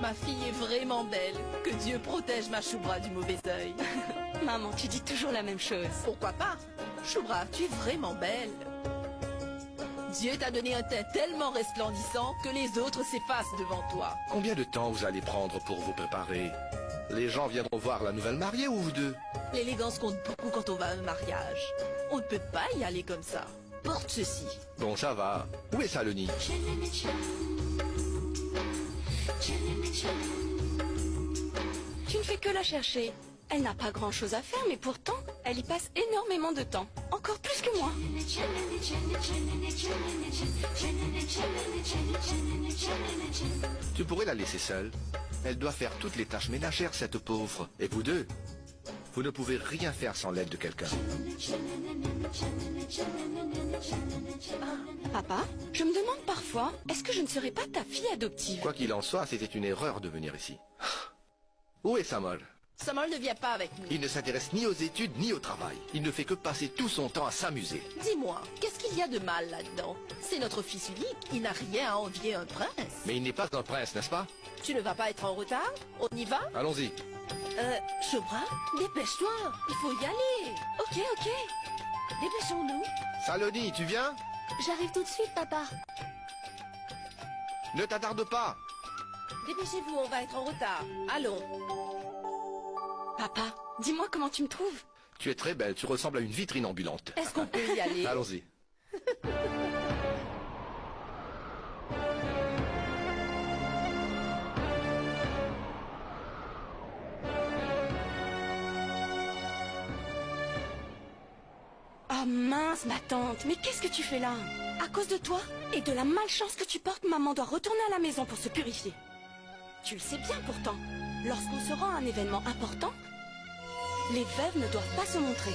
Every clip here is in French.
Ma fille est vraiment belle. Que Dieu protège ma Choubra du mauvais œil. Maman, tu dis toujours la même chose. Pourquoi pas? Choubra, tu es vraiment belle. Dieu t'a donné un teint tellement resplendissant que les autres s'effacent devant toi. Combien de temps vous allez prendre pour vous préparer? Les gens viendront voir la nouvelle mariée ou vous deux? L'élégance compte beaucoup quand on va à un mariage. On ne peut pas y aller comme ça. Porte ceci. Bon, ça va. Où est Saloni? Tu ne fais que la chercher. Elle n'a pas grand-chose à faire, mais pourtant, elle y passe énormément de temps. Encore plus que moi. Tu pourrais la laisser seule. Elle doit faire toutes les tâches ménagères, cette pauvre. Et vous deux, vous ne pouvez rien faire sans l'aide de quelqu'un. Papa, je me demande parfois, est-ce que je ne serais pas ta fille adoptive? Quoi qu'il en soit, c'était une erreur de venir ici. Où est Samuel? Samuel ne vient pas avec nous. Il ne s'intéresse ni aux études ni au travail. Il ne fait que passer tout son temps à s'amuser. Dis-moi, qu'est-ce qu'il y a de mal là-dedans? C'est notre fils unique, il n'a rien à envier un prince. Mais il n'est pas un prince, n'est-ce pas? Tu ne vas pas être en retard? On y va? Allons-y. Choubra, dépêche-toi, il faut y aller. Ok. Dépêchons-nous. Saloni, tu viens? J'arrive tout de suite, papa. Ne t'attarde pas. Dépêchez-vous, on va être en retard. Allons. Papa, dis-moi comment tu me trouves. Tu es très belle, tu ressembles à une vitrine ambulante. Est-ce qu'on peut y aller? Allons-y. Oh mince, ma tante, mais qu'est-ce que tu fais là? À cause de toi et de la malchance que tu portes, maman doit retourner à la maison pour se purifier. Tu le sais bien pourtant, lorsqu'on se rend à un événement important, les veuves ne doivent pas se montrer.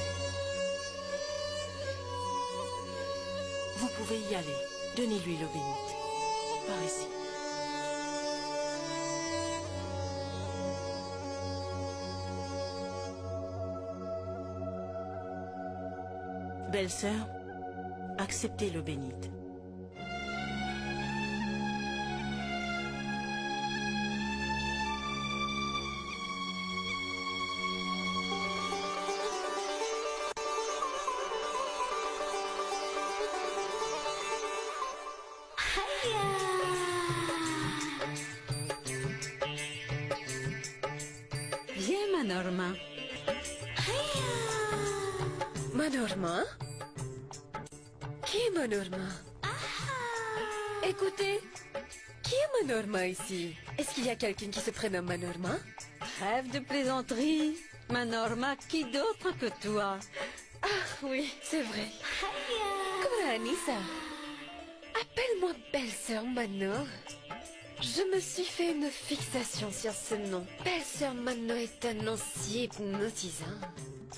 Vous pouvez y aller. Donnez-lui l'eau bénite. Par ici. Belle-sœur, acceptez l'eau bénite. Viens, Manorma. Manorma? Qui est Manorma? Écoutez, qui est Manorma ici? Est-ce qu'il y a quelqu'un qui se prénomme Manorma? Trêve de plaisanterie. Manorma, qui d'autre que toi? Ah oui, c'est vrai. Comment Anissa? Appelle-moi belle-sœur Mano. Je me suis fait une fixation sur ce nom. Belle-sœur Mano est un nom si hypnotisant.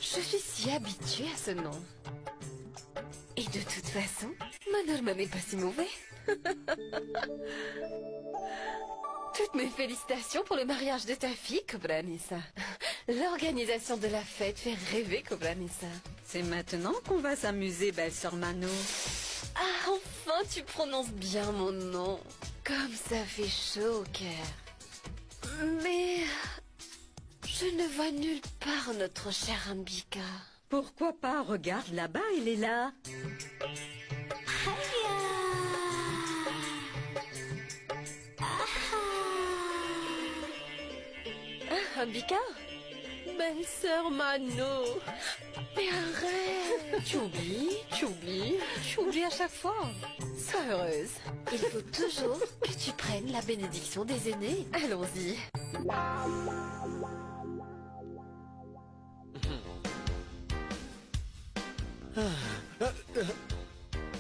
Je suis si habituée à ce nom. Et de toute façon, Manorma n'est pas si mauvais. Toutes mes félicitations pour le mariage de ta fille, Cobra Anissa. L'organisation de la fête fait rêver, Cobra Anissa. C'est maintenant qu'on va s'amuser, belle-sœur Mano. Ah, enfin tu prononces bien mon nom. Comme ça fait chaud au cœur. Mais je ne vois nulle part notre chère Ambika. Pourquoi pas? Regarde là-bas, il est là. Ah, Ambika? Belle-sœur Mano. Mais arrête. Tu oublies à chaque fois. Sois heureuse. Il faut toujours que tu prennes la bénédiction des aînés. Allons-y.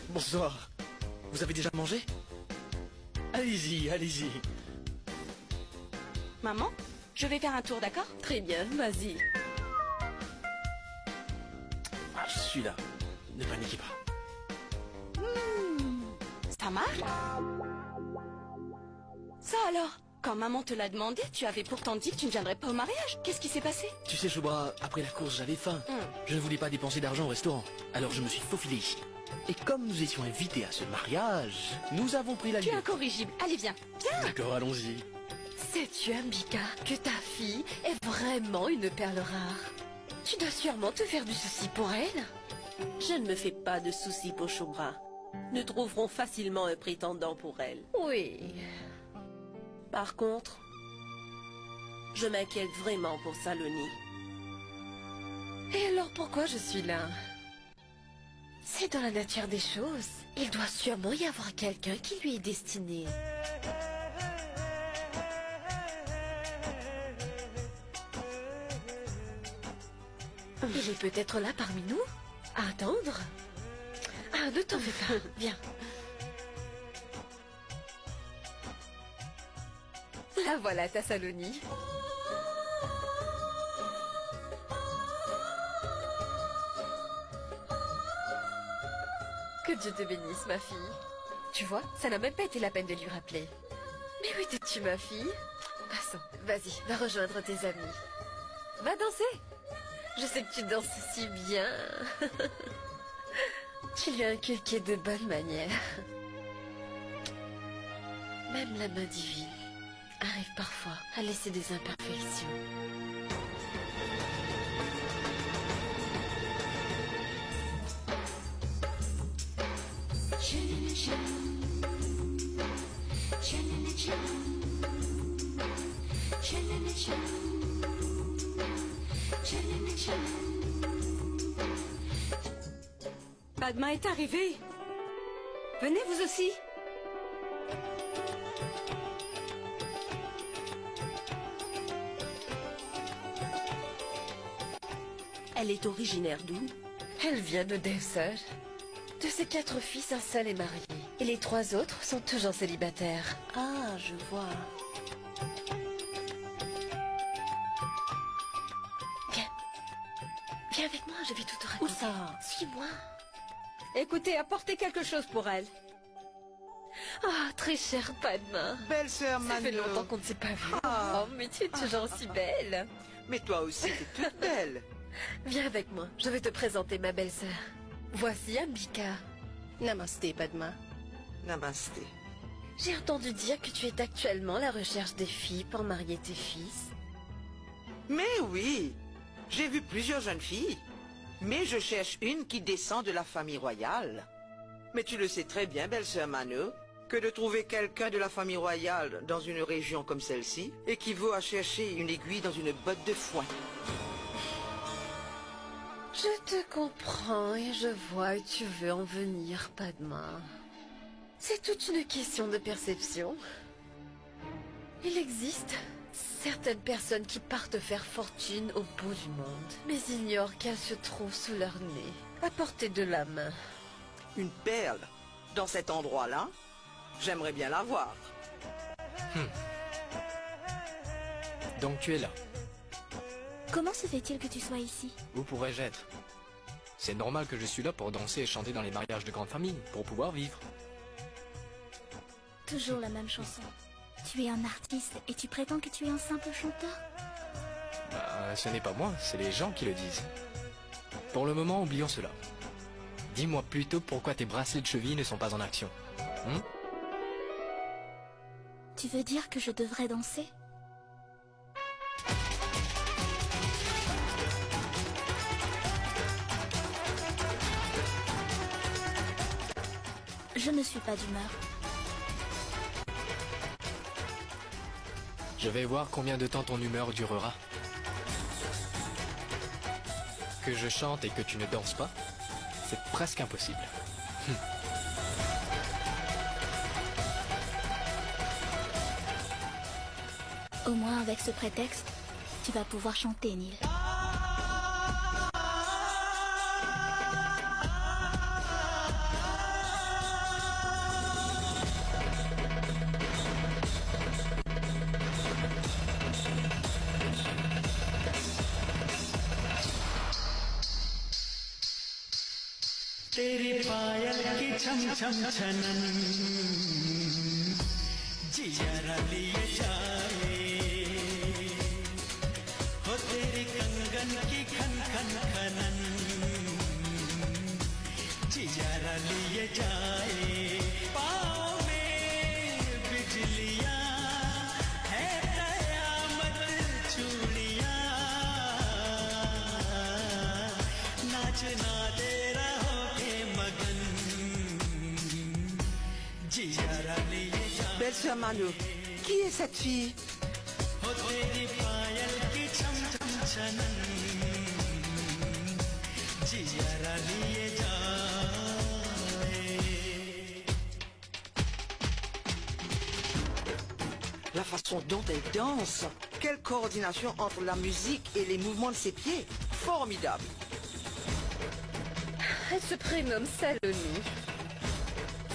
Bonsoir. Vous avez déjà mangé? Allez-y, allez-y. Maman, je vais faire un tour, d'accord? Très bien, vas-y. Ah, je suis là. Ne paniquez pas. Ça marche? Ça alors? Quand maman te l'a demandé, tu avais pourtant dit que tu ne viendrais pas au mariage. Qu'est-ce qui s'est passé? Tu sais, Choubra, après la course, j'avais faim. Je ne voulais pas dépenser d'argent au restaurant. Alors je me suis faufilé ici. Et comme nous étions invités à ce mariage, nous avons pris la Tu es ligne. incorrigible. Allez, viens. Viens. D'accord, allons-y. Sais-tu, Ambika, que ta fille est vraiment une perle rare? Tu dois sûrement te faire du souci pour elle. Je ne me fais pas de soucis pour Shubhra. Nous trouverons facilement un prétendant pour elle. Oui. Par contre, je m'inquiète vraiment pour Saloni. Et alors pourquoi je suis là? C'est dans la nature des choses. Il doit sûrement y avoir quelqu'un qui lui est destiné. Il est peut-être là parmi nous, à attendre. Ah, ne t'en fais pas, viens. La voilà, ta Saloni. Que Dieu te bénisse, ma fille. Tu vois, ça n'a même pas été la peine de lui rappeler. Mais où étais-tu, ma fille? Passons, vas-y, va rejoindre tes amis. Va danser. Je sais que tu danses si bien. Tu lui as inculqué de bonnes manières. Même la main divine arrive parfois à laisser des imperfections. Padma est arrivée. Venez vous aussi. Elle est originaire d'où? Elle vient de Devsur. De ses 4 fils, un seul est marié. Et les 3 autres sont toujours célibataires. Ah, je vois. Viens. Viens avec moi, je vais tout te raconter. Où ça? Suis-moi. Écoutez, apportez quelque chose pour elle. Ah, très chère Padma. Belle-sœur Ça fait Mano. longtemps qu'on ne s'est pas vu. Ah. Oh, mais tu es toujours si belle. Mais toi aussi, t'es toute belle. Viens avec moi, je vais te présenter ma belle-sœur. Voici Ambika. Namasté, Padma. Namasté. J'ai entendu dire que tu es actuellement à la recherche des filles pour marier tes fils. Mais oui, j'ai vu plusieurs jeunes filles. Mais je cherche une qui descend de la famille royale. Mais tu le sais très bien, belle-sœur Mano, que de trouver quelqu'un de la famille royale dans une région comme celle-ci équivaut à chercher une aiguille dans une botte de foin. Je te comprends et je vois où tu veux en venir, Padma. C'est toute une question de perception. Il existe certaines personnes qui partent faire fortune au bout du monde, mais ignorent qu'elles se trouvent sous leur nez, à portée de la main. Une perle dans cet endroit-là, j'aimerais bien la voir. Donc tu es là. Comment se fait-il que tu sois ici? Où pourrais-je être? C'est normal que je suis là pour danser et chanter dans les mariages de grandes familles, pour pouvoir vivre. Toujours la même chanson. Tu es un artiste et tu prétends que tu es un simple chanteur? Bah, ce n'est pas moi, c'est les gens qui le disent. Pour le moment, oublions cela. Dis-moi plutôt pourquoi tes bracelets de cheville ne sont pas en action. Tu veux dire que je devrais danser? Je ne suis pas d'humeur. Je vais voir combien de temps ton humeur durera. Que je chante et que tu ne danses pas, c'est presque impossible. Au moins avec ce prétexte, tu vas pouvoir chanter, Neil. तेरी पायल की छम छम छनन जिया लिए जाए हो तेरी कंगन की खन खन खनन जिया लिए जाए पाँव में बिजलियां है Belle-sœur Mano, qui est cette fille? हो तेरी पायल की छम छम छनन जियारा लिए जाए La façon dont elle danse. Quelle coordination entre la musique et les mouvements de ses pieds. Formidable. Elle se prénomme Saloni.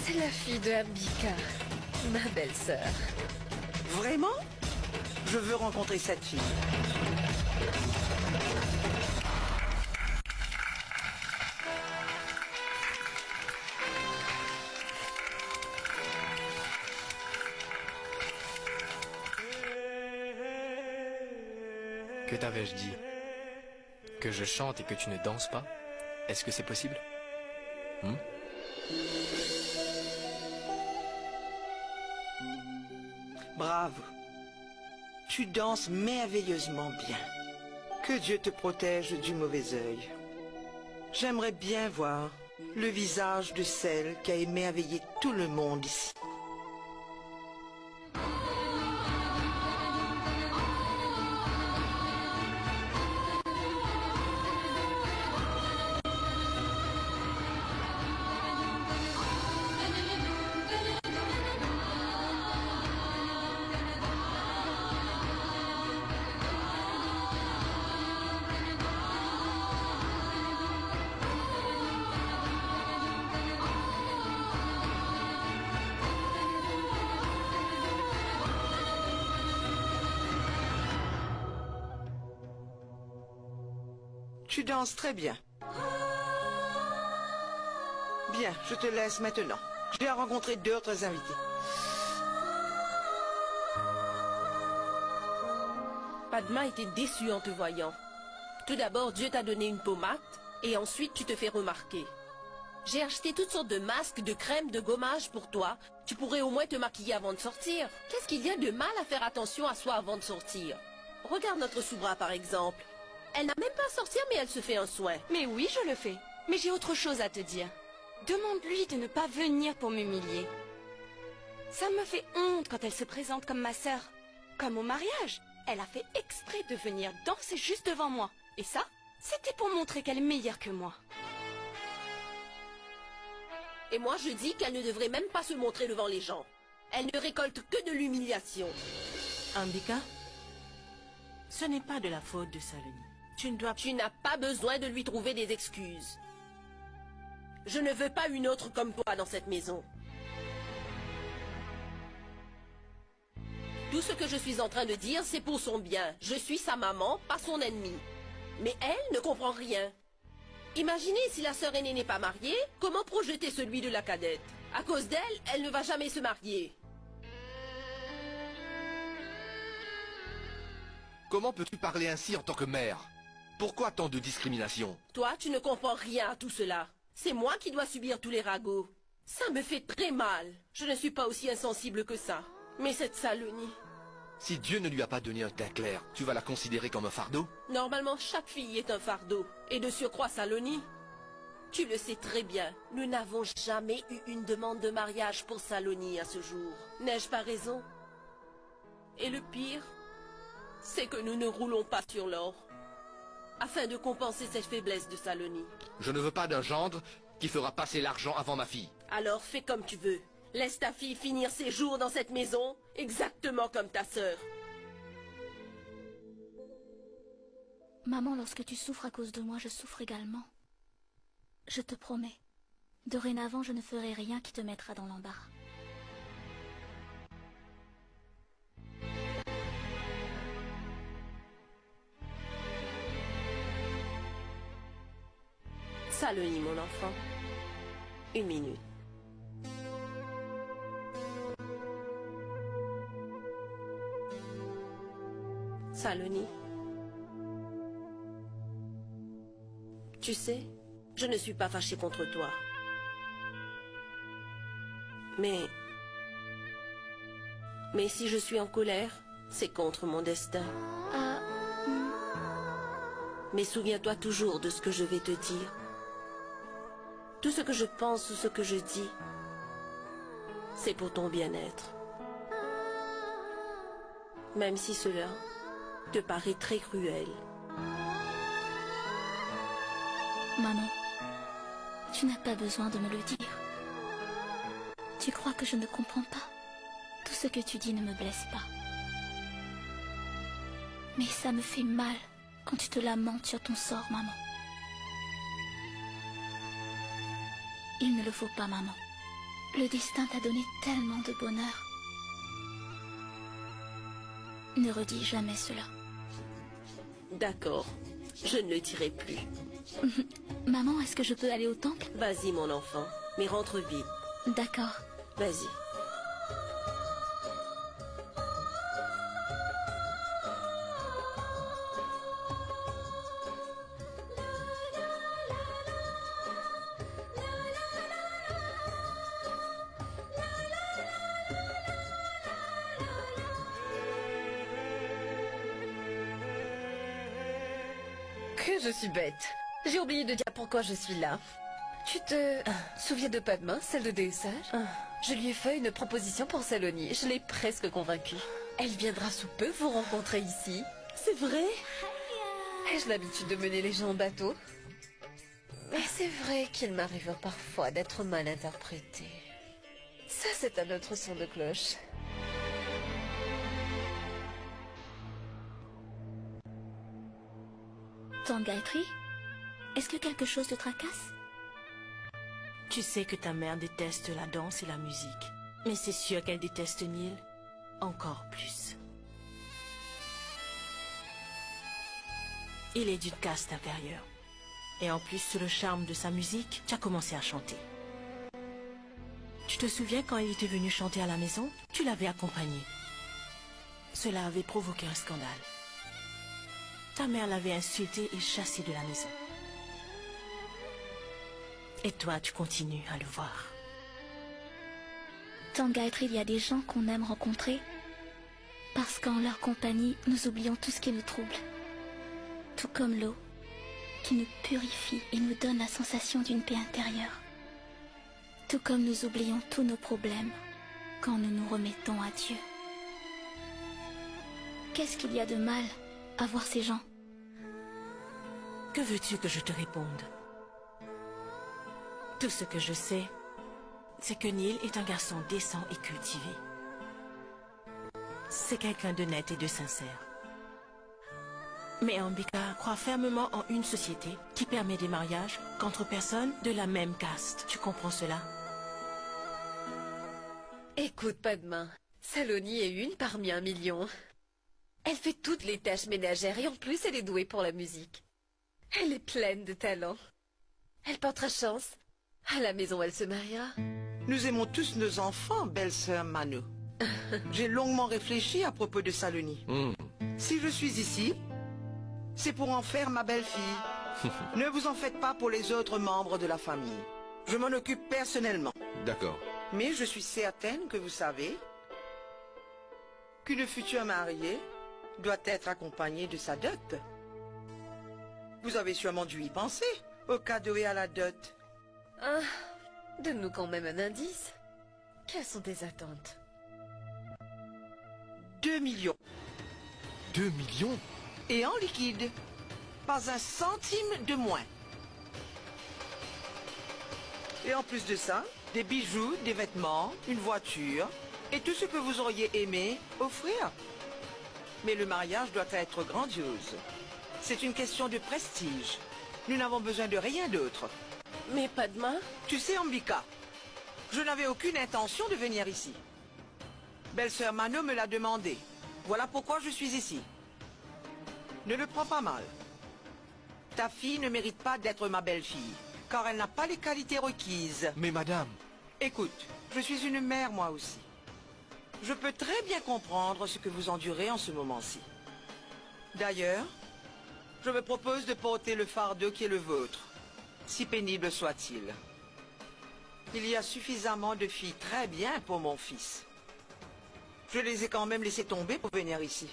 C'est la fille de Ambika, ma belle-sœur. Vraiment? Je veux rencontrer cette fille. Que t'avais-je dit? Que je chante et que tu ne danses pas? Est-ce que c'est possible? Bravo. Tu danses merveilleusement bien. Que Dieu te protège du mauvais œil. J'aimerais bien voir le visage de celle qui a émerveillé tout le monde ici. Tu danses très bien. Bien, je te laisse maintenant. J'ai rencontré d'autres invités. Padma était déçue en te voyant. Tout d'abord, Dieu t'a donné une pommade, et ensuite tu te fais remarquer. J'ai acheté toutes sortes de masques, de crèmes, de gommages pour toi. Tu pourrais au moins te maquiller avant de sortir. Qu'est-ce qu'il y a de mal à faire attention à soi avant de sortir? Regarde notre Soubra par exemple. Elle n'a même pas à sortir, mais elle se fait un soin. Mais oui, je le fais. Mais j'ai autre chose à te dire. Demande-lui de ne pas venir pour m'humilier. Ça me fait honte quand elle se présente comme ma sœur. Comme au mariage, elle a fait exprès de venir danser juste devant moi. Et ça, c'était pour montrer qu'elle est meilleure que moi. Et moi, je dis qu'elle ne devrait même pas se montrer devant les gens. Elle ne récolte que de l'humiliation. Ambika, ce n'est pas de la faute de Saloni. Tu n'as pas besoin de lui trouver des excuses. Je ne veux pas une autre comme toi dans cette maison. Tout ce que je suis en train de dire, c'est pour son bien. Je suis sa maman, pas son ennemie. Mais elle ne comprend rien. Imaginez si la sœur aînée n'est pas mariée, comment projeter celui de la cadette? À cause d'elle, elle ne va jamais se marier. Comment peux-tu parler ainsi en tant que mère? Pourquoi tant de discrimination? Toi, tu ne comprends rien à tout cela. C'est moi qui dois subir tous les ragots. Ça me fait très mal. Je ne suis pas aussi insensible que ça. Mais cette Saloni... Si Dieu ne lui a pas donné un teint clair, tu vas la considérer comme un fardeau? Normalement, chaque fille est un fardeau. Et de surcroît, Saloni. Tu le sais très bien. Nous n'avons jamais eu une demande de mariage pour Saloni à ce jour. N'ai-je pas raison? Et le pire, c'est que nous ne roulons pas sur l'or. Afin de compenser cette faiblesse de Saloni. Je ne veux pas d'un gendre qui fera passer l'argent avant ma fille. Alors fais comme tu veux. Laisse ta fille finir ses jours dans cette maison, exactement comme ta sœur. Maman, lorsque tu souffres à cause de moi, je souffre également. Je te promets. Dorénavant, je ne ferai rien qui te mettra dans l'embarras. Saloni, mon enfant. 1 minute. Saloni. Tu sais, je ne suis pas fâchée contre toi. Mais si je suis en colère, c'est contre mon destin. Mais souviens-toi toujours de ce que je vais te dire. Tout ce que je pense ou ce que je dis, c'est pour ton bien-être. Même si cela te paraît très cruel. Maman, tu n'as pas besoin de me le dire. Tu crois que je ne comprends pas? Tout ce que tu dis ne me blesse pas. Mais ça me fait mal quand tu te lamentes sur ton sort, maman. Il ne le faut pas, maman. Le destin t'a donné tellement de bonheur. Ne redis jamais cela. D'accord, je ne le dirai plus. Maman, est-ce que je peux aller au temple? Vas-y, mon enfant, mais rentre vite. D'accord. Vas-y. Que je suis bête. J'ai oublié de dire pourquoi je suis là. Tu te souviens de Padma, celle de Déessage? Je lui ai fait une proposition pour Saloni. Je l'ai presque convaincue. Elle viendra sous peu vous rencontrer ici. C'est vrai? Ai-je l'habitude de mener les gens en bateau? Mais c'est vrai qu'il m'arrive parfois d'être mal interprété. Ça, c'est un autre son de cloche. Tante Gayatri, est-ce que quelque chose te tracasse? Tu sais que ta mère déteste la danse et la musique. Mais c'est sûr qu'elle déteste Neil encore plus. Il est d'une caste inférieure. Et en plus, sous le charme de sa musique, tu as commencé à chanter. Tu te souviens quand il était venu chanter à la maison? Tu l'avais accompagné. Cela avait provoqué un scandale. Ta mère l'avait insulté et chassé de la maison. Et toi, tu continues à le voir. Tante Gayatri, il y a des gens qu'on aime rencontrer parce qu'en leur compagnie, nous oublions tout ce qui nous trouble. Tout comme l'eau qui nous purifie et nous donne la sensation d'une paix intérieure. Tout comme nous oublions tous nos problèmes quand nous nous remettons à Dieu. Qu'est-ce qu'il y a de mal à voir ces gens? Que veux-tu que je te réponde? Tout ce que je sais, c'est que Neil est un garçon décent et cultivé. C'est quelqu'un de net et de sincère. Mais Ambika croit fermement en une société qui permet des mariages qu'entre personnes de la même caste. Tu comprends cela? Écoute, Padma, Saloni est une parmi 1 million. Elle fait toutes les tâches ménagères et en plus elle est douée pour la musique. Elle est pleine de talent. Elle portera chance. À la maison, elle se mariera. Nous aimons tous nos enfants, belle-sœur Mano. J'ai longuement réfléchi à propos de Saloni. Si je suis ici, c'est pour en faire ma belle-fille. Ne vous en faites pas pour les autres membres de la famille. Je m'en occupe personnellement. D'accord. Mais je suis certaine que vous savez qu'une future mariée doit être accompagnée de sa dot. Vous avez sûrement dû y penser, au cadeau et à la dot. Ah, donne-nous quand même un indice. Quelles sont tes attentes? 2 millions. 2 millions? Et en liquide. Pas un centime de moins. Et en plus de ça, des bijoux, des vêtements, une voiture et tout ce que vous auriez aimé offrir. Mais le mariage doit être grandiose. C'est une question de prestige. Nous n'avons besoin de rien d'autre. Mais Padma? Tu sais, Ambika, je n'avais aucune intention de venir ici. Belle-sœur Mano me l'a demandé. Voilà pourquoi je suis ici. Ne le prends pas mal. Ta fille ne mérite pas d'être ma belle-fille, car elle n'a pas les qualités requises. Mais madame... Écoute, je suis une mère moi aussi. Je peux très bien comprendre ce que vous endurez en ce moment-ci. D'ailleurs, je me propose de porter le fardeau qui est le vôtre, si pénible soit-il. Il y a suffisamment de filles très bien pour mon fils. Je les ai quand même laissées tomber pour venir ici.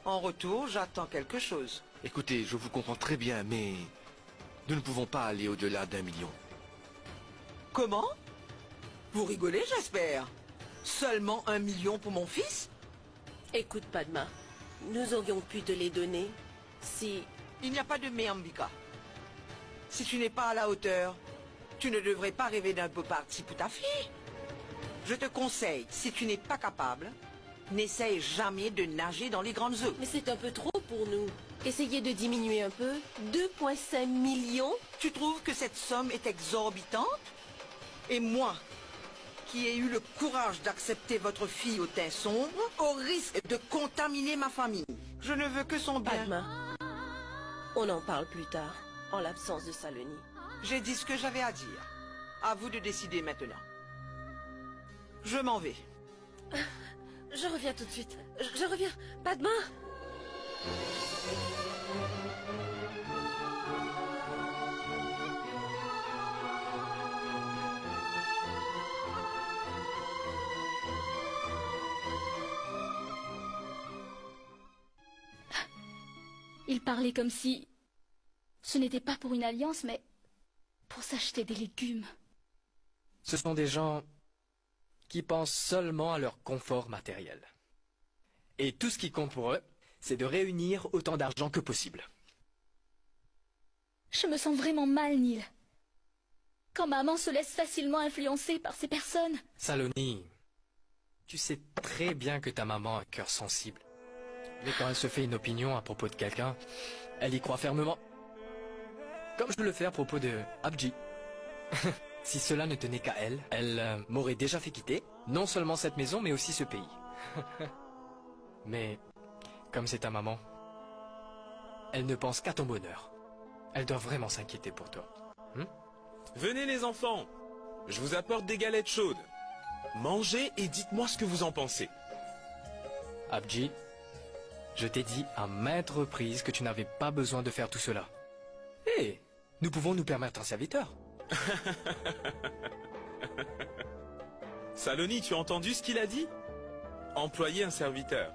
En retour, j'attends quelque chose. Écoutez, je vous comprends très bien, mais... nous ne pouvons pas aller au-delà d'1 million. Comment? Vous rigolez, j'espère. Seulement 1 million pour mon fils? Écoute, Padma, nous aurions pu te les donner si... Il n'y a pas de mais, Ambika. Si tu n'es pas à la hauteur, tu ne devrais pas rêver d'un beau parti pour ta fille. Je te conseille, si tu n'es pas capable, n'essaye jamais de nager dans les grandes eaux. Mais c'est un peu trop pour nous. Essayez de diminuer un peu. 2,5 millions? Tu trouves que cette somme est exorbitante? Et moi, qui ai eu le courage d'accepter votre fille au teint sombre, au risque de contaminer ma famille. Je ne veux que son bien. Padma, on en parle plus tard, en l'absence de Saloni. J'ai dit ce que j'avais à dire. À vous de décider maintenant. Je m'en vais. Je reviens tout de suite. Je reviens. Padma! Il parlait comme si ce n'était pas pour une alliance, mais pour s'acheter des légumes. Ce sont des gens qui pensent seulement à leur confort matériel. Et tout ce qui compte pour eux, c'est de réunir autant d'argent que possible. Je me sens vraiment mal, Neil. Quand maman se laisse facilement influencer par ces personnes. Saloni, tu sais très bien que ta maman a un cœur sensible. Mais quand elle se fait une opinion à propos de quelqu'un, elle y croit fermement. Comme je le fais à propos de Abji. Si cela ne tenait qu'à elle, elle m'aurait déjà fait quitter, non seulement cette maison, mais aussi ce pays. Mais, comme c'est ta maman, elle ne pense qu'à ton bonheur. Elle doit vraiment s'inquiéter pour toi. Venez les enfants, je vous apporte des galettes chaudes. Mangez et dites-moi ce que vous en pensez. Abji, je t'ai dit à maintes reprises que tu n'avais pas besoin de faire tout cela. Hé, nous pouvons nous permettre un serviteur. Saloni, tu as entendu ce qu'il a dit? Employer un serviteur.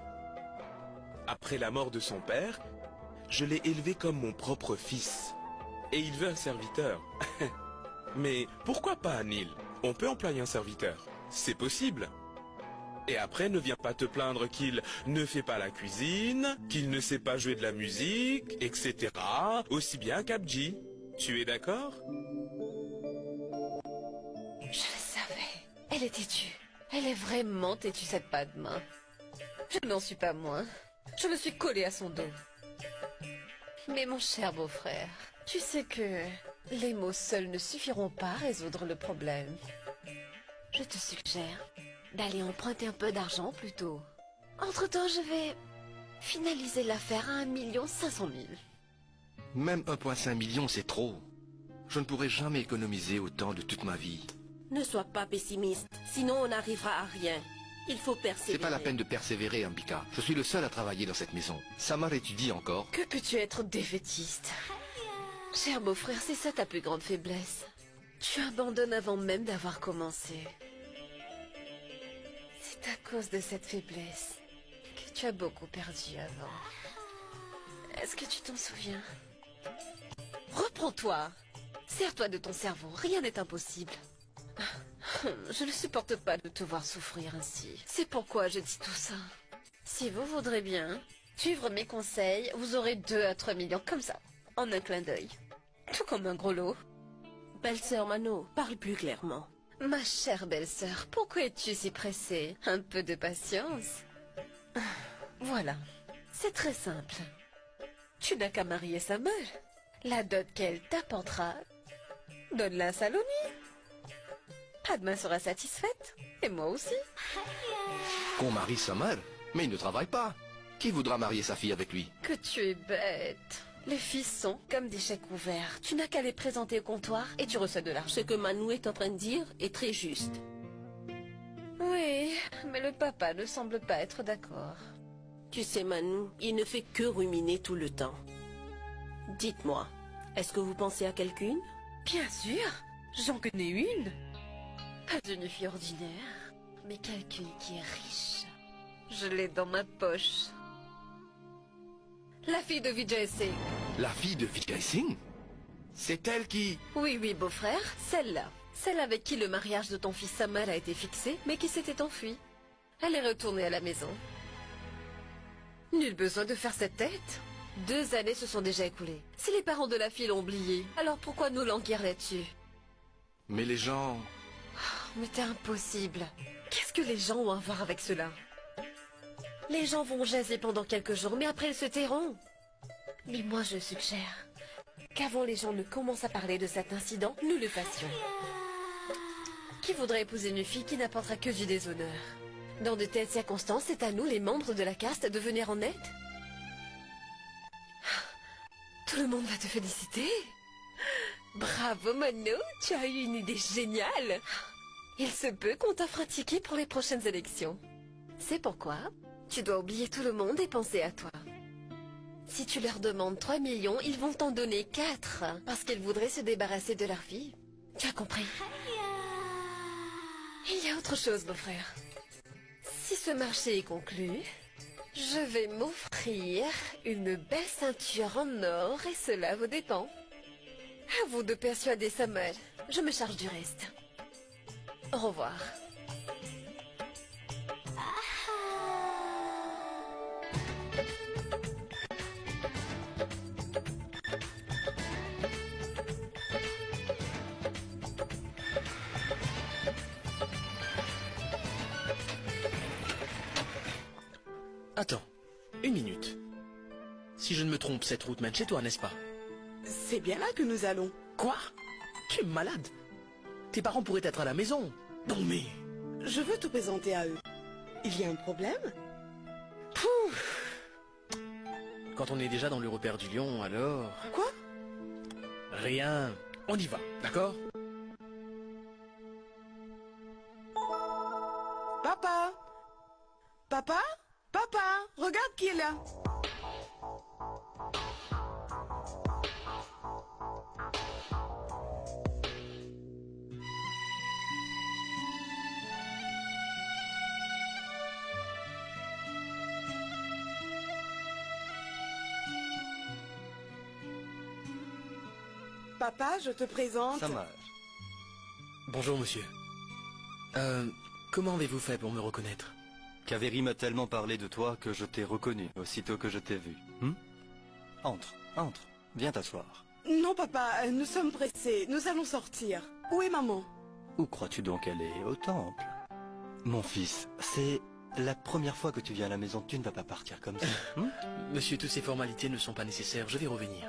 Après la mort de son père, je l'ai élevé comme mon propre fils. Et il veut un serviteur. Mais pourquoi pas, Neil? On peut employer un serviteur. C'est possible. Et après, ne viens pas te plaindre qu'il ne fait pas la cuisine, qu'il ne sait pas jouer de la musique, etc. Aussi bien qu'Abji. Tu es d'accord? Je le savais. Elle est têtue. Elle est vraiment têtue, cette Padma. Je n'en suis pas moins. Je me suis collée à son dos. Mais mon cher beau-frère, tu sais que les mots seuls ne suffiront pas à résoudre le problème. Je te suggère d'aller emprunter un peu d'argent plutôt. Entre-temps, je vais finaliser l'affaire à 1 500 000. Même 1,5 million, c'est trop. Je ne pourrai jamais économiser autant de toute ma vie. Ne sois pas pessimiste, sinon on n'arrivera à rien. Il faut persévérer. C'est pas la peine de persévérer, Ambika. Je suis le seul à travailler dans cette maison. Samar étudie encore. Que peux-tu être défaitiste? Cher beau-frère, c'est ça ta plus grande faiblesse. Tu abandonnes avant même d'avoir commencé. C'est à cause de cette faiblesse que tu as beaucoup perdu avant. Est-ce que tu t'en souviens? Reprends-toi. Sers-toi de ton cerveau, rien n'est impossible. Je ne supporte pas de te voir souffrir ainsi. C'est pourquoi je dis tout ça. Si vous voudrez bien suivre mes conseils, vous aurez 2 à 3 millions comme ça, en un clin d'œil. Tout comme un gros lot. Belle-sœur Mano, parle plus clairement. Ma chère belle-sœur, pourquoi es-tu si pressée? Un peu de patience. Voilà, c'est très simple. Tu n'as qu'à marier Samar. La dot qu'elle t'apportera, donne-la à Saloni. Padma sera satisfaite, et moi aussi. Qu'on marie Samar? Mais il ne travaille pas. Qui voudra marier sa fille avec lui? Que tu es bête. Les fils sont comme des chèques ouverts. Tu n'as qu'à les présenter au comptoir et tu reçois de l'argent. Ce que Manu est en train de dire est très juste. Oui, mais le papa ne semble pas être d'accord. Tu sais, Manu, il ne fait que ruminer tout le temps. Dites-moi, est-ce que vous pensez à quelqu'une? Bien sûr, j'en connais une. Pas une fille ordinaire, mais quelqu'une qui est riche. Je l'ai dans ma poche. La fille de Vijay Singh. La fille de Vijay Singh? C'est elle qui... Oui, oui, beau-frère, celle-là. Celle avec qui le mariage de ton fils Samar a été fixé, mais qui s'était enfuie. Elle est retournée à la maison. Nul besoin de faire cette tête. 2 années se sont déjà écoulées. Si les parents de la fille l'ont oublié, alors pourquoi nous l'enquérir là-dessus? Mais les gens... Mais t'es impossible. Qu'est-ce que les gens ont à voir avec cela? Les gens vont jaser pendant quelques jours, mais après ils se tairont. Mais moi je suggère qu'avant les gens ne commencent à parler de cet incident, nous le fassions. Qui voudrait épouser une fille qui n'apportera que du déshonneur? Dans de telles circonstances, c'est à nous, les membres de la caste, de venir en aide. Tout le monde va te féliciter. Bravo Mano, tu as eu une idée géniale. Il se peut qu'on t'offre un ticket pour les prochaines élections. C'est pourquoi tu dois oublier tout le monde et penser à toi. Si tu leur demandes 3 millions, ils vont t'en donner 4, parce qu'ils voudraient se débarrasser de leur fille. Tu as compris? Il y a autre chose, beau-frère. Si ce marché est conclu, je vais m'offrir une belle ceinture en or, et cela vous dépend. À vous de persuader Samuel. Je me charge du reste. Au revoir. Attends, 1 minute. Si je ne me trompe, cette route mène chez toi, n'est-ce pas? C'est bien là que nous allons. Quoi? Tu es malade? Tes parents pourraient être à la maison. Non mais... Je veux te présenter à eux. Il y a un problème? Pouf! Quand on est déjà dans le repère du lion, alors... Quoi? Rien. On y va, d'accord? Papa? Papa? Papa? Regarde qui est là. Papa, je te présente... Samar. Bonjour, monsieur. Comment avez-vous fait pour me reconnaître? Kaveri m'a tellement parlé de toi que je t'ai reconnu aussitôt que je t'ai vu. Entre, entre. Viens t'asseoir. Non, papa, nous sommes pressés. Nous allons sortir. Où est maman? Où crois-tu donc qu'elle est? Au temple. Mon fils, c'est la première fois que tu viens à la maison. Tu ne vas pas partir comme ça. Monsieur, toutes ces formalités ne sont pas nécessaires. Je vais revenir.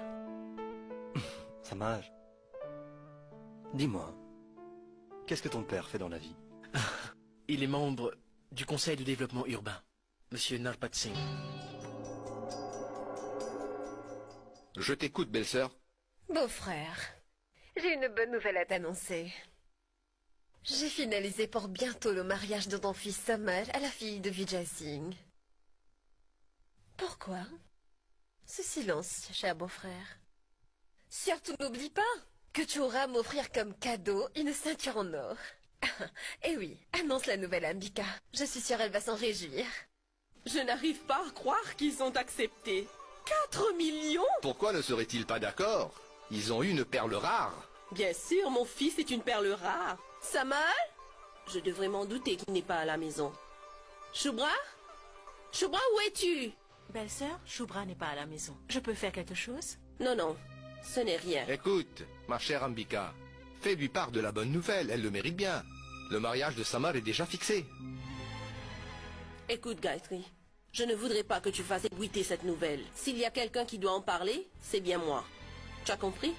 Samar, dis-moi, qu'est-ce que ton père fait dans la vie? Il est membre du conseil de développement urbain, monsieur Narpat Singh. Je t'écoute, belle-sœur. Beau-frère, j'ai une bonne nouvelle à t'annoncer. J'ai finalisé pour bientôt le mariage de ton fils Samar à la fille de Vijay Singh. Pourquoi ce silence, cher beau-frère? Surtout n'oublie pas que tu auras à m'offrir comme cadeau une ceinture en or. Eh oui, annonce la nouvelle à Ambika. Je suis sûre elle va s'en réjouir. Je n'arrive pas à croire qu'ils ont accepté. 4 millions? Pourquoi ne seraient-ils pas d'accord? Ils ont eu une perle rare. Bien sûr, mon fils est une perle rare. Samar? Je devrais m'en douter qu'il n'est pas à la maison. Shubra? Shubra, où es-tu? Belle-sœur, Shubra n'est pas à la maison. Je peux faire quelque chose? Non, non, ce n'est rien. Écoute, ma chère Ambika, fais-lui part de la bonne nouvelle, elle le mérite bien. Le mariage de Samar est déjà fixé. Écoute, Gayatri, je ne voudrais pas que tu fasses ébruiter cette nouvelle. S'il y a quelqu'un qui doit en parler, c'est bien moi. Tu as compris?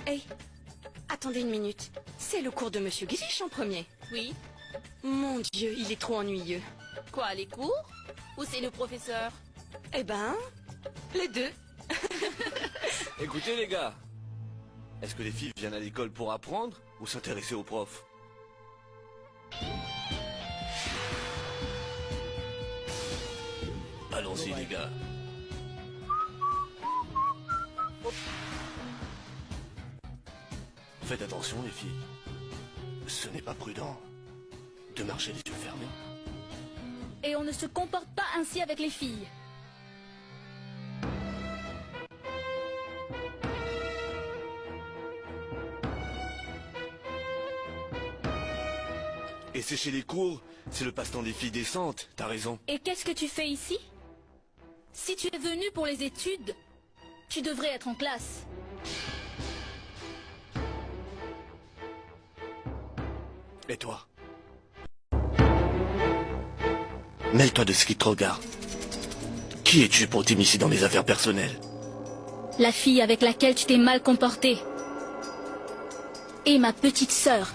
Hey, attendez une minute. C'est le cours de Monsieur Grish en premier. Oui. Mon Dieu, il est trop ennuyeux. Quoi, les cours? Ou c'est le professeur? Eh ben, les deux. Écoutez les gars, est-ce que les filles viennent à l'école pour apprendre ou s'intéresser aux profs? Allons-y les gars. Faites attention les filles, ce n'est pas prudent. de marcher les yeux fermés. Et on ne se comporte pas ainsi avec les filles. Et sécher les cours, c'est le passe-temps des filles décentes, t'as raison. Et qu'est-ce que tu fais ici? Si tu es venu pour les études, tu devrais être en classe. Et toi? Mêle-toi de ce qui te regarde. Qui es-tu pour t'immiscer dans mes affaires personnelles? La fille avec laquelle tu t'es mal comporté. Et ma petite sœur.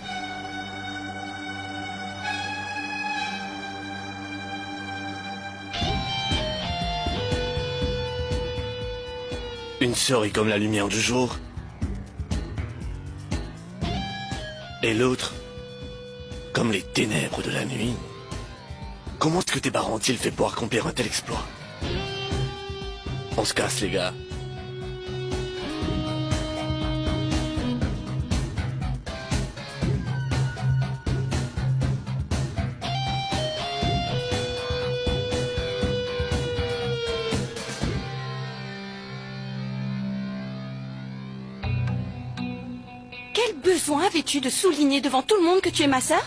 Une sœur est comme la lumière du jour. Et l'autre, comme les ténèbres de la nuit. Comment est-ce que tes parents ont-ils fait pour accomplir un tel exploit? On se casse, les gars. Quel besoin avais-tu de souligner devant tout le monde que tu es ma sœur?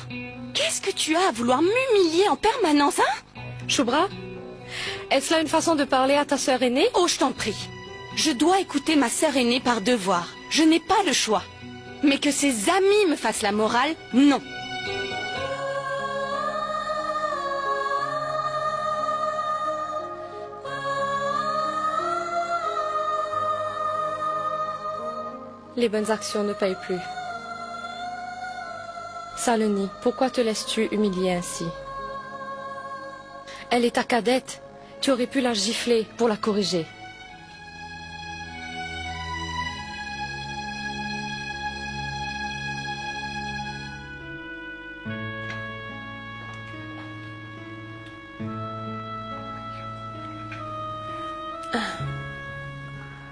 Qu'est-ce que tu as à vouloir m'humilier en permanence, hein? Shubhra, est-ce là une façon de parler à ta sœur aînée? Oh, je t'en prie. Je dois écouter ma sœur aînée par devoir. Je n'ai pas le choix. Mais que ses amis me fassent la morale, non. Les bonnes actions ne payent plus. Saloni, pourquoi te laisses-tu humilier ainsi? Elle est ta cadette. Tu aurais pu la gifler pour la corriger.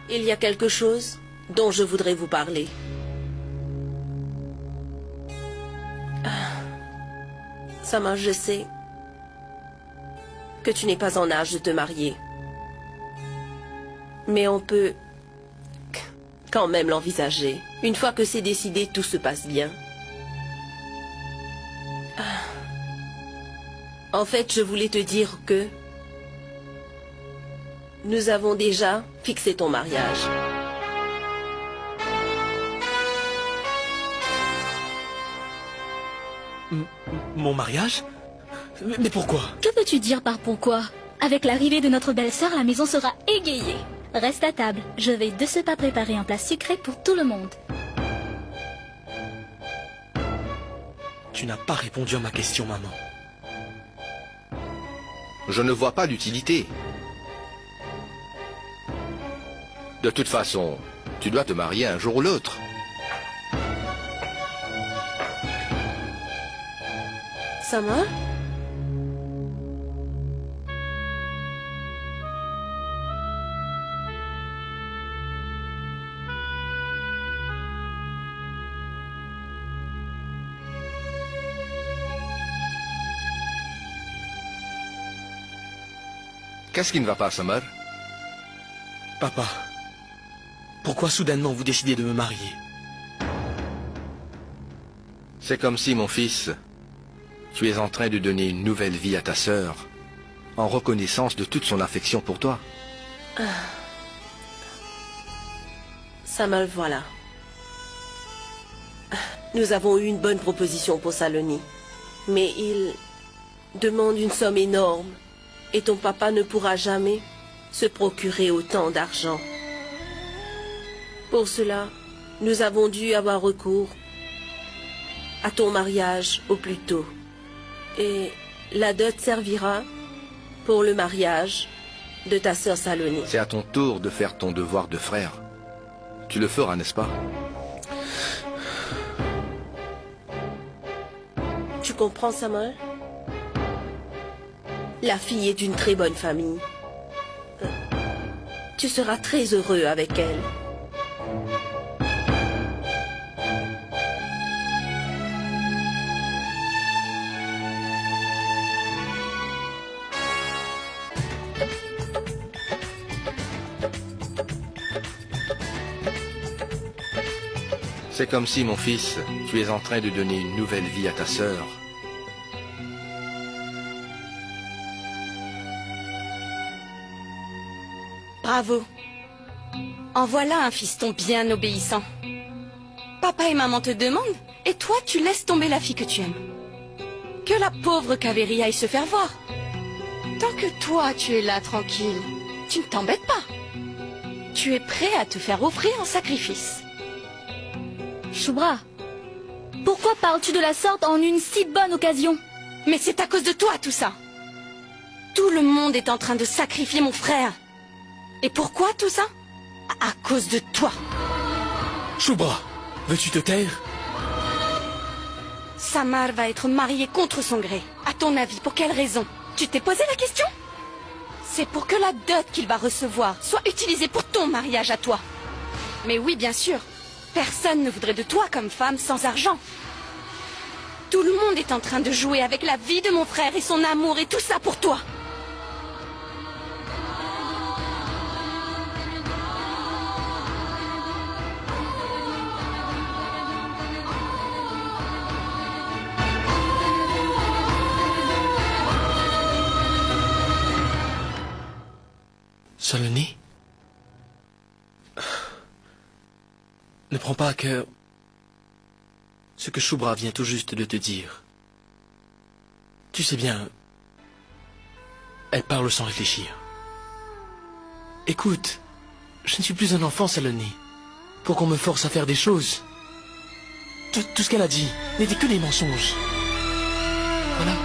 Il y a quelque chose dont je voudrais vous parler. Sama, je sais que tu n'es pas en âge de te marier. Mais on peut quand même l'envisager. Une fois que c'est décidé, tout se passe bien. En fait, je voulais te dire que nous avons déjà fixé ton mariage. Mon mariage? Mais pourquoi? Que veux-tu dire par pourquoi? Avec l'arrivée de notre belle-sœur, la maison sera égayée. Reste à table. Je vais de ce pas préparer un plat sucré pour tout le monde. Tu n'as pas répondu à ma question, maman. Je ne vois pas l'utilité. De toute façon, tu dois te marier un jour ou l'autre. Sama? Qu'est-ce qui ne va pas, Summer? Papa, pourquoi soudainement vous décidez de me marier? C'est comme si, mon fils, tu es en train de donner une nouvelle vie à ta sœur, en reconnaissance de toute son affection pour toi. Sama, voilà. Nous avons eu une bonne proposition pour Saloni, mais il demande une somme énorme. Et ton papa ne pourra jamais se procurer autant d'argent. Pour cela, nous avons dû avoir recours à ton mariage au plus tôt. Et la dot servira pour le mariage de ta sœur Saloni. C'est à ton tour de faire ton devoir de frère. Tu le feras, n'est-ce pas? Tu comprends, Samuel? La fille est d'une très bonne famille. Tu seras très heureux avec elle. C'est comme si, mon fils, tu es en train de donner une nouvelle vie à ta sœur. Bravo. En voilà un fiston bien obéissant. Papa et maman te demandent, et toi tu laisses tomber la fille que tu aimes. Que la pauvre Kaveri aille se faire voir. Tant que toi tu es là tranquille, tu ne t'embêtes pas. Tu es prêt à te faire offrir en sacrifice. Shubra, pourquoi parles-tu de la sorte en une si bonne occasion? Mais c'est à cause de toi tout ça. Tout le monde est en train de sacrifier mon frère. Et pourquoi tout ça? À cause de toi. Shubra, veux-tu te taire? Samar va être marié contre son gré. À ton avis, pour quelle raison? Tu t'es posé la question? C'est pour que la dot qu'il va recevoir soit utilisée pour ton mariage à toi. Mais oui, bien sûr. Personne ne voudrait de toi comme femme sans argent. Tout le monde est en train de jouer avec la vie de mon frère et son amour et tout ça pour toi. Saloni? Ne prends pas à cœur ce que Shubra vient tout juste de te dire. Tu sais bien, elle parle sans réfléchir. Écoute, je ne suis plus un enfant, Saloni, pour qu'on me force à faire des choses. Tout ce qu'elle a dit n'était que des mensonges. Voilà.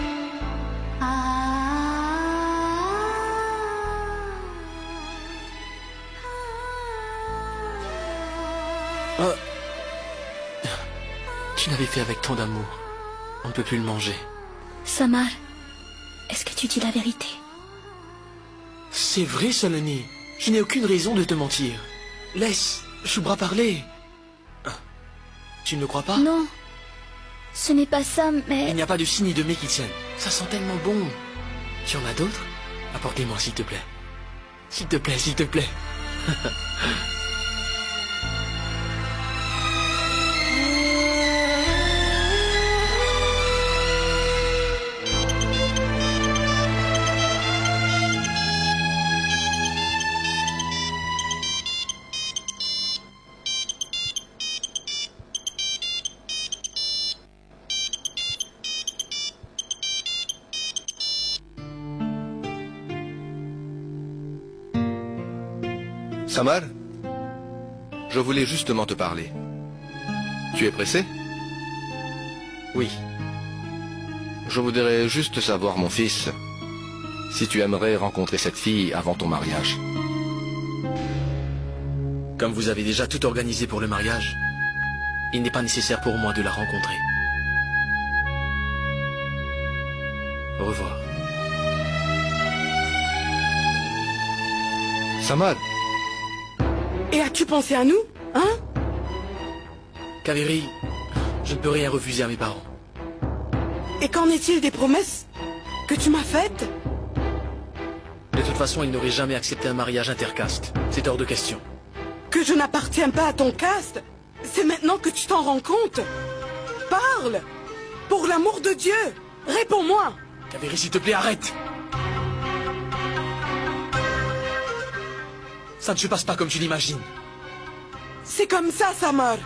Tu l'avais fait avec tant d'amour. On ne peut plus le manger. Samar, est-ce que tu dis la vérité? C'est vrai, Saloni. Je n'ai aucune raison de te mentir. Laisse Shubra parler. Tu ne le crois pas? Non. Ce n'est pas ça, mais... Il n'y a pas de signe de mets qui tienne. Ça sent tellement bon. Tu en as d'autres? Apporte-les-moi, s'il te plaît. S'il te plaît, s'il te plaît. Samar, je voulais justement te parler. Tu es pressé? Oui. Je voudrais juste savoir, mon fils, si tu aimerais rencontrer cette fille avant ton mariage. Comme vous avez déjà tout organisé pour le mariage, il n'est pas nécessaire pour moi de la rencontrer. Au revoir. Samar. Et as-tu pensé à nous, hein? Kaveri, je ne peux rien refuser à mes parents. Et qu'en est-il des promesses que tu m'as faites? De toute façon, ils n'auraient jamais accepté un mariage intercaste. C'est hors de question. Que je n'appartiens pas à ton caste? C'est maintenant que tu t'en rends compte? Parle! Pour l'amour de Dieu! Réponds-moi! Kaveri, s'il te plaît, arrête! Ça ne se passe pas comme tu l'imagines. C'est comme ça, Samar.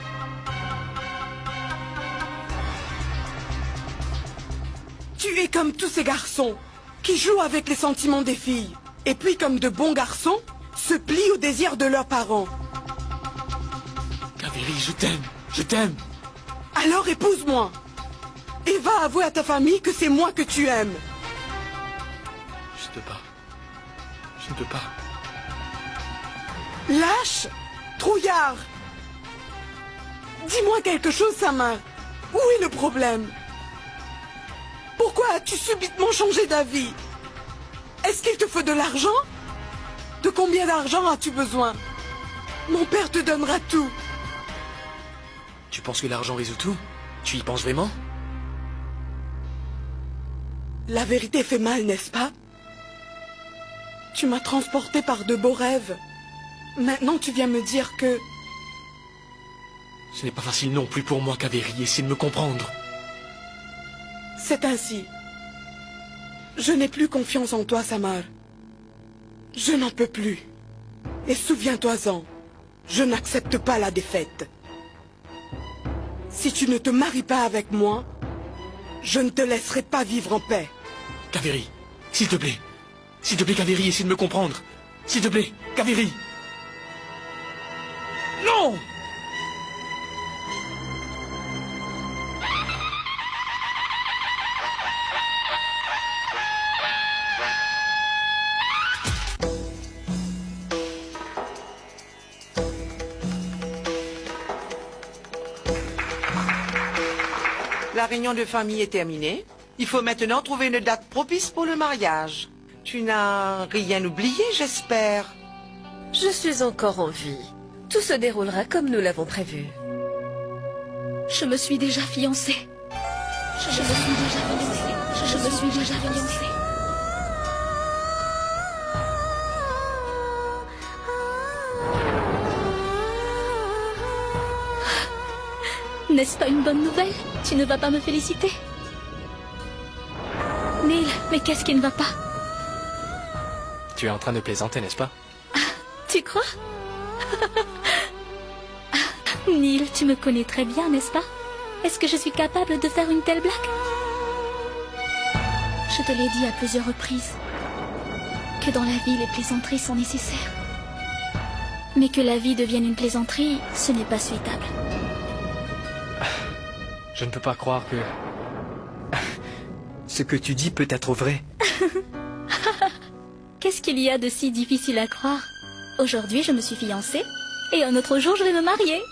Tu es comme tous ces garçons qui jouent avec les sentiments des filles et puis comme de bons garçons se plient aux désirs de leurs parents. Kaveri, je t'aime, je t'aime. Alors épouse-moi et va avouer à ta famille que c'est moi que tu aimes. Je ne peux pas. Je ne peux pas. Lâche! Trouillard! Dis-moi quelque chose, Samar. Où est le problème? Pourquoi as-tu subitement changé d'avis? Est-ce qu'il te faut de l'argent? De combien d'argent as-tu besoin? Mon père te donnera tout. Tu penses que l'argent résout tout? Tu y penses vraiment? La vérité fait mal, n'est-ce pas? Tu m'as transporté par de beaux rêves. Maintenant, tu viens me dire que Ce n'est pas facile non plus pour moi, Kaveri, essaie de me comprendre. C'est ainsi. Je n'ai plus confiance en toi, Samar. Je n'en peux plus. Et souviens-toi-en, je n'accepte pas la défaite. Si tu ne te maries pas avec moi, je ne te laisserai pas vivre en paix. Kaveri, s'il te plaît. S'il te plaît, Kaveri, essaie de me comprendre. S'il te plaît, Kaveri. Non! La réunion de famille est terminée. Il faut maintenant trouver une date propice pour le mariage. Tu n'as rien oublié, j'espère. Je suis encore en vie. Tout se déroulera comme nous l'avons prévu. Je me suis déjà fiancée. Je me suis déjà fiancée. Je me suis déjà fiancée. N'est-ce pas une bonne nouvelle? Tu ne vas pas me féliciter? Neil, mais qu'est-ce qui ne va pas? Tu es en train de plaisanter, n'est-ce pas? Tu crois? Neil, tu me connais très bien, n'est-ce pas? Est-ce que je suis capable de faire une telle blague? Je te l'ai dit à plusieurs reprises que dans la vie, les plaisanteries sont nécessaires. Mais que la vie devienne une plaisanterie, ce n'est pas souhaitable. Je ne peux pas croire que... ce que tu dis peut être vrai. Qu'est-ce qu'il y a de si difficile à croire? Aujourd'hui, je me suis fiancée, et un autre jour, je vais me marier.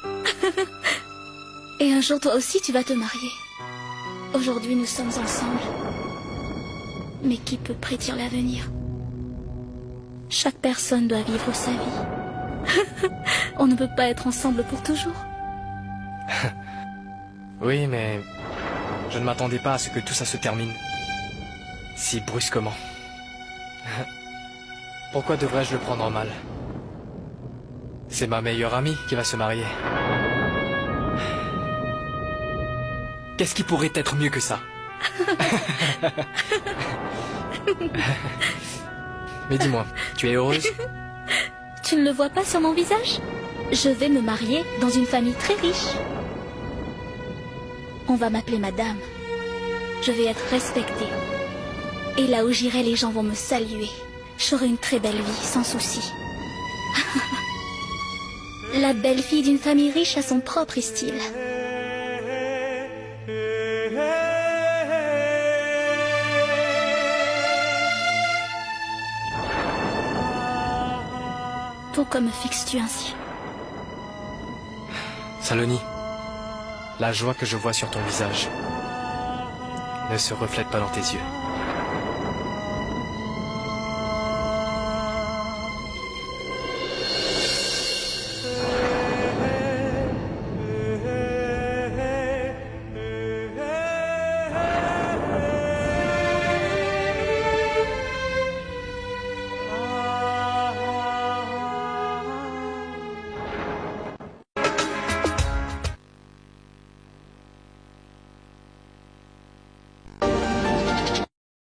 Et un jour, toi aussi, tu vas te marier. Aujourd'hui, nous sommes ensemble. Mais qui peut prédire l'avenir? Chaque personne doit vivre sa vie. On ne peut pas être ensemble pour toujours. Oui, mais... je ne m'attendais pas à ce que tout ça se termine. Si brusquement. Pourquoi devrais-je le prendre mal? C'est ma meilleure amie qui va se marier. Qu'est-ce qui pourrait être mieux que ça? Mais dis-moi, tu es heureuse? Tu ne le vois pas sur mon visage? Je vais me marier dans une famille très riche. On va m'appeler madame. Je vais être respectée. Et là où j'irai, les gens vont me saluer. J'aurai une très belle vie, sans souci. La belle-fille d'une famille riche a son propre style. Pourquoi me fixes-tu ainsi? Saloni, la joie que je vois sur ton visage ne se reflète pas dans tes yeux.